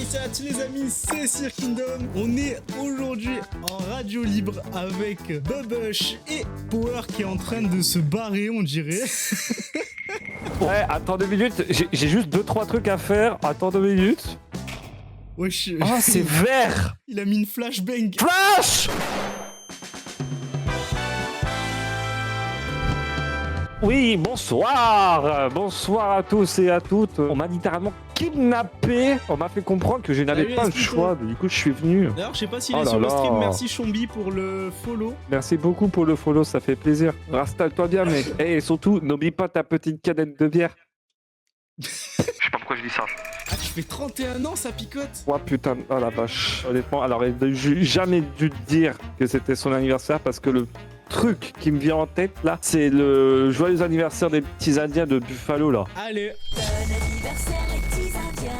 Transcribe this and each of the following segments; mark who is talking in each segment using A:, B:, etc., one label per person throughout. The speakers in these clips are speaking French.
A: salut les amis, c'est Sir Kingdom. On est aujourd'hui en radio libre avec Bubush et Power qui est en train de se barrer, on dirait.
B: Ouais, attends 2 minutes, j'ai juste 2-3 trucs à faire. Attends 2 minutes.
A: Wesh.
B: Oh, c'est vert.
A: Il a mis une flashbang.
B: Flash. Oui, bonsoir. Bonsoir à tous et à toutes. On m'a littéralement kidnappé. On m'a fait comprendre que je n'avais
A: Salut,
B: pas le
A: Esquito.
B: choix. Du coup, je suis venu.
A: D'ailleurs, je sais pas s'il
B: Oh
A: est
B: là
A: sur le
B: là.
A: stream. Merci Chombi pour le follow.
B: Merci beaucoup pour le follow, ça fait plaisir. Installe-toi bien, mec. Et surtout, n'oublie pas ta petite canette de bière. Je sais pas pourquoi je dis ça.
A: Ah, tu fais 31 ans, ça picote.
B: Oh putain, oh la vache. Honnêtement, alors il n'a jamais dû te dire que c'était son anniversaire parce que le truc qui me vient en tête là, c'est le joyeux anniversaire des petits indiens de Buffalo là.
A: Allez.
C: Bon anniversaire les petits indiens.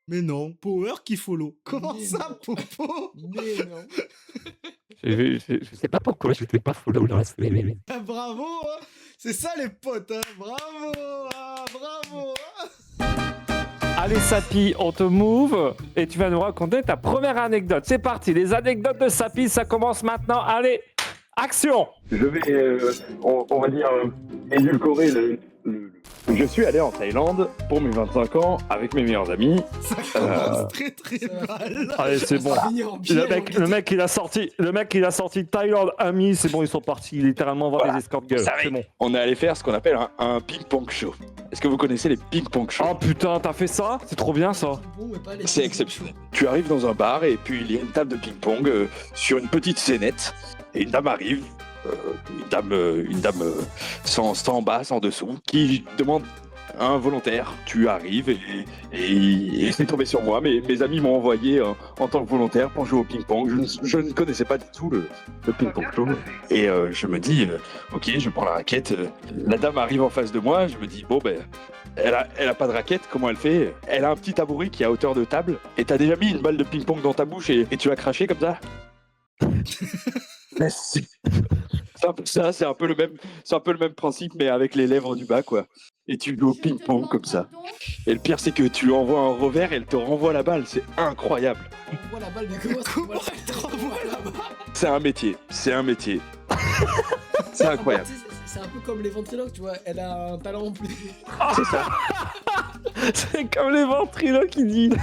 A: Mais non, Power qui follow. Comment ça, Popo?
D: Mais non.
B: Je sais pas pourquoi je t'ai pas follow là.
A: Ah, bravo, hein. C'est ça les potes, hein. Bravo, ah, bravo. Hein.
B: Allez Sapi, on te move et tu vas nous raconter ta première anecdote. C'est parti, les anecdotes de Sapi, ça commence maintenant. Allez, action.
E: Je vais, on va dire, édulcorer Je suis allé en Thaïlande pour mes 25 ans avec mes meilleurs amis.
A: Ça commence très très mal.
B: Allez, c'est bon. Le mec, il a sorti Thaïlande, ami, c'est bon, ils sont partis littéralement voir
E: Voilà.
B: les escortes girls.
E: Vous savez,
B: C'est bon.
E: On est allé faire ce qu'on appelle un ping-pong show. Est-ce que vous connaissez les ping-pong shows?
B: Oh putain, t'as fait ça? C'est trop bien ça.
E: C'est exceptionnel. Tu arrives dans un bar et puis il y a une table de ping-pong sur une petite scénette et une dame arrive, une dame sans bas, sans dessous, qui demande un volontaire. Tu arrives et c'est tombé sur moi. Mes amis m'ont envoyé en tant que volontaire pour jouer au ping-pong. Je ne connaissais pas du tout le ping-pong show. Et je me dis, ok, je prends la raquette. La dame arrive en face de moi. Je me dis, bon ben, elle a pas de raquette. Comment elle fait? Elle a un petit tabouret qui est à hauteur de table. Et t'as déjà mis une balle de ping-pong dans ta bouche et tu l'as craché comme ça? C'est un peu le même principe, mais avec les lèvres du bas, quoi. Et tu joues au ping-pong comme ça. Et le pire, c'est que tu lui envoies un revers et elle te renvoie la balle. C'est incroyable.
D: Moi la balle, mais comment elle te renvoie là-bas?
E: C'est un métier. C'est incroyable.
D: C'est un peu comme les ventriloques, tu vois. Elle a un talent en plus.
E: C'est ça.
B: C'est comme les ventriloques qui disent.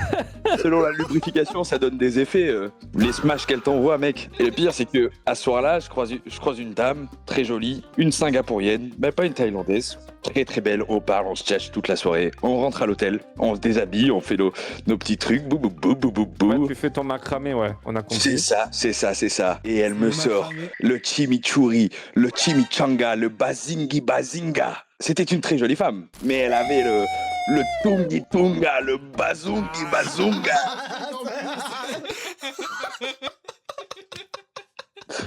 E: Selon la lubrification, ça donne des effets. Les smashs qu'elle t'envoie, mec. Et le pire, c'est que à ce soir-là, je croise une dame très jolie, une Singapourienne, mais pas une Thaïlandaise. Très très belle, on parle, on se tchatche toute la soirée, on rentre à l'hôtel, on se déshabille, on fait nos petits trucs, bou bou bou bou bou bou.
B: Ouais, tu fais ton macramé, ouais, on a compris.
E: C'est ça. Et elle me sort le chimichurri, le chimichanga, le bazinga. C'était une très jolie femme, mais elle avait le tungi tunga, le bazunga.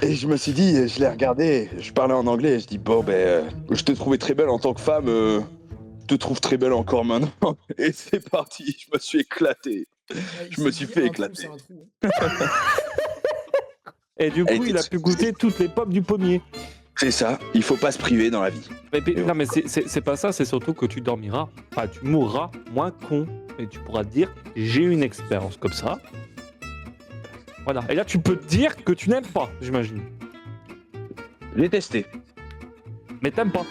E: Et je me suis dit, je l'ai regardé, je parlais en anglais, et je dis bon ben, je te trouvais très belle en tant que femme, je te trouve très belle encore maintenant. Et c'est parti, je me suis éclaté. Je me suis fait éclater.
B: Et du coup, il a pu goûter toutes les pommes du pommier.
E: C'est ça, il faut pas se priver dans la vie.
B: Non mais c'est pas ça, c'est surtout que tu dormiras, enfin tu mourras moins con. Et tu pourras te dire, j'ai eu une expérience comme ça. Voilà. Et là, tu peux te dire que tu n'aimes pas, j'imagine.
E: J'ai testé.
B: Mais t'aimes pas.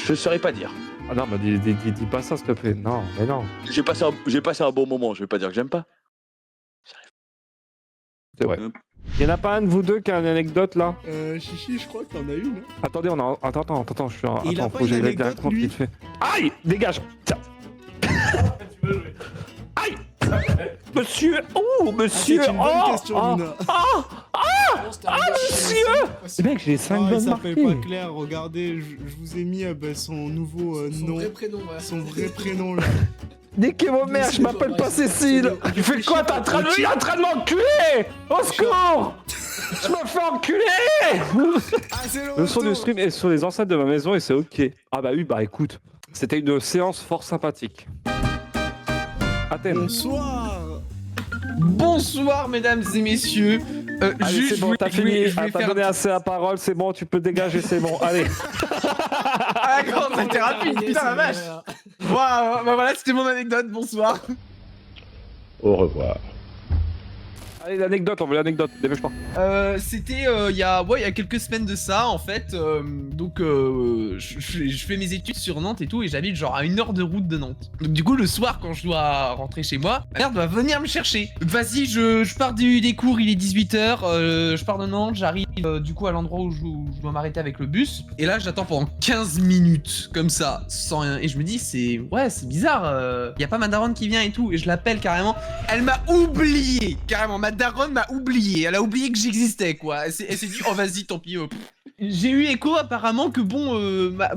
E: Je saurais pas dire.
B: Ah non, mais dis pas ça, s'il te plaît. Non, mais non.
E: J'ai passé un bon moment, je vais pas dire que j'aime pas.
B: C'est vrai. Il y en a pas un de vous deux qui a une anecdote là?
A: Chichi, je crois que t'en as une. Hein.
B: Attendez, attends, je suis en...
A: Il a
B: Attends,
A: pas
B: faut que
A: une
B: j'aille
A: anecdote,
B: raconte
A: lui
B: vite fait. Aïe! Dégage! Tiens. Aïe! Monsieur! Oh, monsieur!
A: Ah, c'est une bonne
B: Oh!
A: question,
B: Oh!
A: Luna.
B: Monsieur! Mec, j'ai 5
A: Ah, il
B: bonnes
A: s'appelle
B: marquées.
A: pas Claire, regardez, je vous ai mis son nouveau
D: Son
A: nom.
D: vrai prénom, ouais.
A: Son vrai prénom là.
B: Niquez vos mères, je m'appelle pas Cécile! Tu fais quoi? T'es en train de m'enculer! Au secours! Je me fais enculer!
A: Ah, c'est
B: Le son du stream est sur les enceintes de ma maison et c'est ok. Ah bah oui, bah écoute, c'était une séance fort sympathique. Athènes.
A: Bonsoir.
F: Bonsoir mesdames et messieurs.
B: Allez,
F: Juste,
B: c'est bon, t'as
F: je voulais
B: fini, t'as
F: faire
B: donné assez la parole, c'est bon, tu peux dégager, c'est bon, allez.
F: Ah d'accord, c'était rapide, putain la vache. Waouh, bah voilà, c'était mon anecdote, bonsoir.
G: Au revoir.
B: Allez, l'anecdote, on veut l'anecdote, dépêche-toi.
F: C'était il y a quelques semaines de ça en fait. Je fais mes études sur Nantes et tout et j'habite genre à 1 heure de route de Nantes. Donc du coup le soir quand je dois rentrer chez moi, ma mère doit venir me chercher. Donc vas-y, je pars des cours, il est 18h, je pars de Nantes, j'arrive du coup à l'endroit où je dois m'arrêter avec le bus. Et là j'attends pendant 15 minutes comme ça, sans rien. Et je me dis c'est bizarre, y a pas ma daronne qui vient et tout. Et je l'appelle carrément, elle m'a oublié carrément, ma daronne m'a oublié, elle a oublié que j'existais quoi. Elle s'est dit oh vas-y tant pis. J'ai eu écho apparemment que bon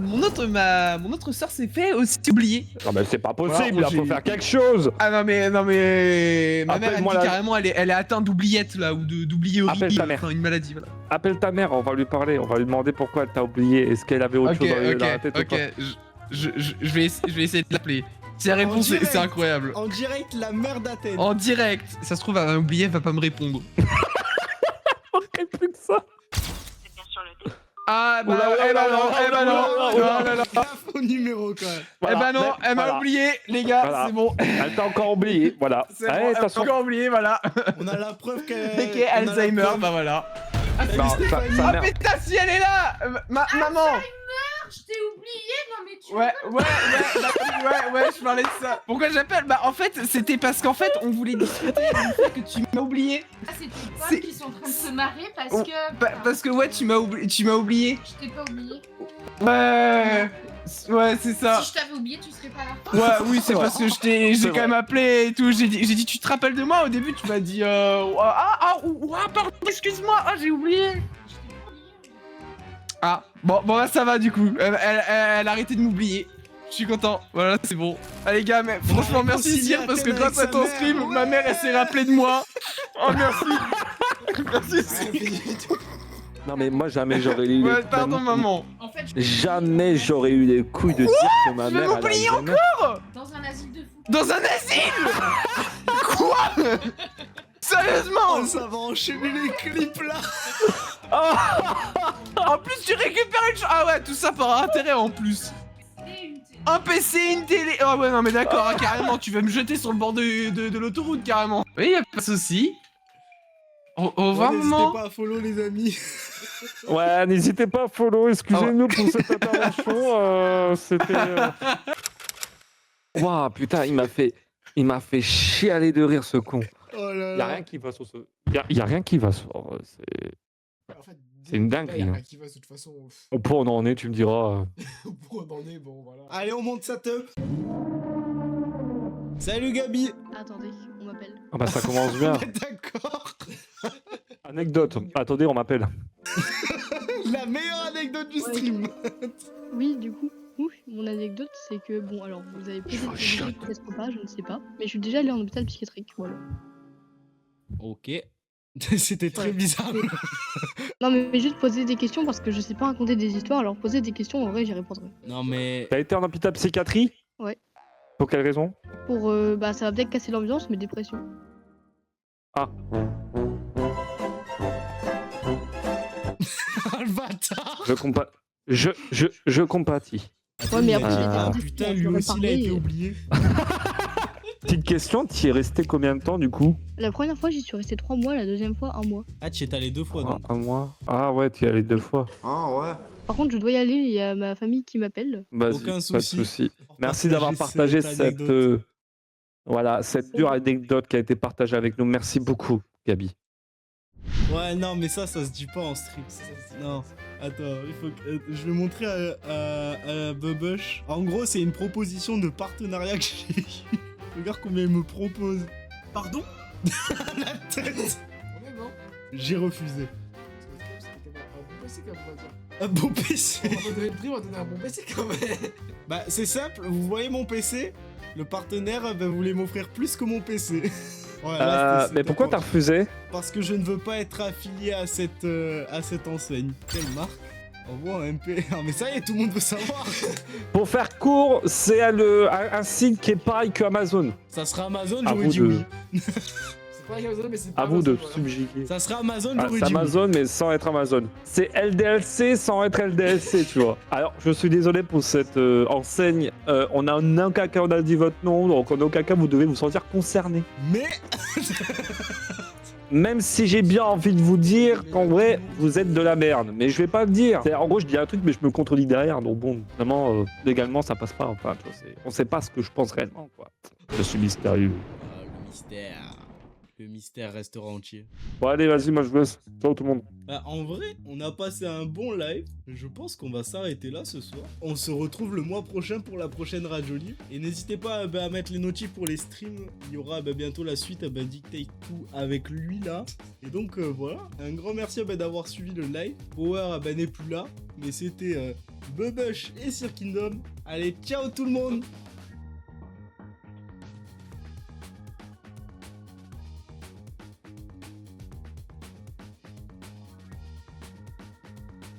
F: mon autre sœur s'est fait aussi oublier.
B: Non mais c'est pas possible,
F: Voilà,
B: là, faut faire quelque chose.
F: Ah non mais ma mère elle dit
B: Appelle-moi la-
F: carrément elle est atteinte d'oubliette là ou d'oublier
B: Appelle
F: horrible,
B: ta mère.
F: enfin une maladie voilà.
B: Appelle ta mère, on va lui parler, on va lui demander pourquoi elle t'a oublié. Est-ce qu'elle avait autre chose dans la tête ou
F: ok,
B: pas.
F: je vais essayer de l'appeler. Si elle répond
A: direct.
F: c'est incroyable.
A: En direct, la mère d'Athènes.
F: En direct, ça se trouve elle a oublié, elle va pas me répondre.
B: Plus que ça.
F: Ah bah
B: Oula,
F: eh bah non, eh bah non, oh là là.
A: Il a faux numéro quand même.
F: Eh bah non, elle m'a
B: voilà.
F: oublié les gars,
B: Voilà.
F: c'est bon.
B: Elle t'a encore oublié, voilà.
F: C'est
B: Allez,
F: bon,
B: de
F: elle
B: toute
F: m'a
B: façon.
F: encore oublié, voilà.
A: On a la preuve qu'elle.
F: Ok, Alzheimer, bah voilà.
B: Non, sa
F: Ah
B: mère.
F: putain, si elle est là maman.
H: Je t'ai oublié, non mais tu
F: Ouais, je parlais de ça. Pourquoi j'appelle? Bah en fait, c'était parce qu'en fait, on voulait discuter du fait que tu m'as oublié.
H: Ah, c'est tes
F: C'est-
H: potes qui sont en train de se marrer parce
F: Oh,
H: que...
F: Parce que ouais, tu m'as oublié.
H: Je t'ai pas oublié.
F: Ouais, c'est ça.
H: Si je t'avais oublié, tu serais pas là.
F: Ouais, oui, c'est parce que j'ai
B: C'est
F: quand
B: vrai.
F: même appelé et tout. J'ai dit, tu te rappelles de moi? Au début, tu m'as dit, pardon, excuse-moi, j'ai oublié.
H: Je t'ai pas oublié.
F: Ah, bon, bah, ça va du coup. Elle a arrêté de m'oublier. Je suis content. Voilà, c'est bon. Allez, gars, mais franchement, merci
A: réconcilié
F: Sir, parce que
A: Athènes
F: grâce à
A: avec
F: ton
A: sa
F: stream,
A: mère,
F: ma mère, elle s'est rappelée de moi. Oh, merci. Merci, Sir.
B: Non mais moi jamais j'aurais eu
F: Ouais,
B: les...
F: pardon, maman.
H: En fait,
B: Jamais j'aurais eu les couilles de dire que ma
F: je
B: mère...
F: vais
B: elle a
F: m'oublier
B: Alzheimer.
H: dans un asile de fous.
F: Dans un asile. Quoi? Sérieusement?
A: Oh, ça va enchaîner les clips là.
F: En plus, tu récupères une Ah ouais, tout ça par intérêt en plus.
H: Et une télé.
F: Un PC, une télé. Ah ouais, non, mais d'accord, hein, carrément, tu vas me jeter sur le bord de l'autoroute, carrément. Oui, y'a pas de soucis. Au revoir,
A: N'hésitez
F: maman.
A: pas à follow les amis.
B: Ouais, n'hésitez pas à follow, excusez-nous pour cette intervention, c'était... Waouh, putain, il m'a fait chialer de rire ce con.
A: Oh là
B: Y a
A: là.
B: rien qui va sur ce... Y a rien qui va sur...
D: En fait,
B: C'est une dinguerie,
D: y a
B: hein.
D: rien qui va, de toute façon.
B: Au point où on en est, tu me diras...
D: Pour on en est, bon, voilà.
A: Allez, on monte ça top. Salut Gabi.
I: Attendez, on m'appelle.
B: Ah bah ça commence bien.
A: D'accord.
B: Anecdote. Attendez, on m'appelle.
A: La meilleure anecdote du stream.
I: Oui, du coup, mon anecdote, c'est que, bon, alors, vous avez peut-être peut-être pas, je ne sais pas, mais je suis déjà allée en hôpital psychiatrique, voilà.
A: Ok. C'était très bizarre.
I: Non, mais juste poser des questions parce que je sais pas raconter des histoires, alors poser des questions, en vrai, j'y répondrai.
A: Non mais...
B: T'as été en hôpital psychiatrie?
I: Ouais.
B: Pour quelle raison?
I: Pour, bah, ça va peut-être casser l'ambiance, mais dépression.
B: Ah.
A: le bâtard.
B: Je compatis.
I: Ouais, mais après,
A: Ah,
I: j'étais en
A: putain,
I: je
A: lui
I: leur ai
A: aussi il a
I: parlé
A: été
I: et-
A: oublié.
B: Petite question, t'y es resté combien de temps du coup?
I: La première fois, j'y suis restée 3 mois, la deuxième fois, 1 mois.
A: Ah, tu y es allé 2 fois donc.
B: Un mois. Ah ouais, t'y es allé 2 fois.
I: Par contre, je dois y aller, il y a ma famille qui m'appelle.
B: Vas-y,
A: Aucun
B: pas de
A: souci.
B: souci.
A: Pour
B: Merci d'avoir
A: partager
B: partagé
A: cette anecdote.
B: voilà, cette dure anecdote qui a été partagée avec nous. Merci beaucoup, Gabi.
A: Ouais, non, mais ça se dit pas en stream. Non, attends, il faut que... je vais montrer à Bubush. En gros, c'est une proposition de partenariat que j'ai eu. Regarde combien il me propose. Pardon? La tête.
D: On est bon.
A: J'ai refusé.
D: C'était un bon PC, quand même, on va dire.
A: Un bon PC.
D: On va donner le prix, on va donner un bon PC, quand même.
A: Bah, c'est simple, vous voyez mon PC? Le partenaire voulait m'offrir plus que mon PC. Ouais, là, c'était
B: Mais pourquoi t'as refusé?
A: Parce que je ne veux pas être affilié à cette enseigne. Quelle marque? On voit un MP. Ah, mais ça y est, tout le monde veut savoir.
B: Pour faire court, c'est un site qui est pareil que Amazon.
A: Ça sera Amazon,
B: À
A: j'aurais
B: vous
A: dit
B: de-
A: oui.
D: C'est pas Amazon, mais c'est pas
B: À vous de
D: Amazon, voilà.
B: subjuguer.
A: Ça sera Amazon,
B: Ah,
A: j'aurais
B: c'est
A: dit. oui.
B: Amazon, mais sans être Amazon. C'est LDLC sans être LDLC, tu vois. Alors, je suis désolé pour cette enseigne. On a en aucun cas, on a dit votre nom, donc en aucun cas, vous devez vous sentir concerné.
A: Mais
B: Même si j'ai bien envie de vous dire qu'en vrai, vous êtes de la merde. Mais je vais pas le dire. En gros, je dis un truc, mais je me contredis derrière. Donc bon, vraiment, légalement, ça passe pas. Enfin, tu vois, on sait pas ce que je pense réellement, quoi. Je suis mystérieux.
A: Ah, le mystère. Le mystère restera entier.
B: Bon, allez, vas-y, moi je vous laisse. Ciao tout le monde.
A: Bah, en vrai, on a passé un bon live. Je pense qu'on va s'arrêter là ce soir. On se retrouve le mois prochain pour la prochaine Radio Libre. Et n'hésitez pas à mettre les notifs pour les streams. Il y aura bientôt la suite à Dictate 2 avec lui là. Et donc voilà. Un grand merci d'avoir suivi le live. Power n'est plus là. Mais c'était Bubush et Sir Kingdom. Allez, ciao tout le monde!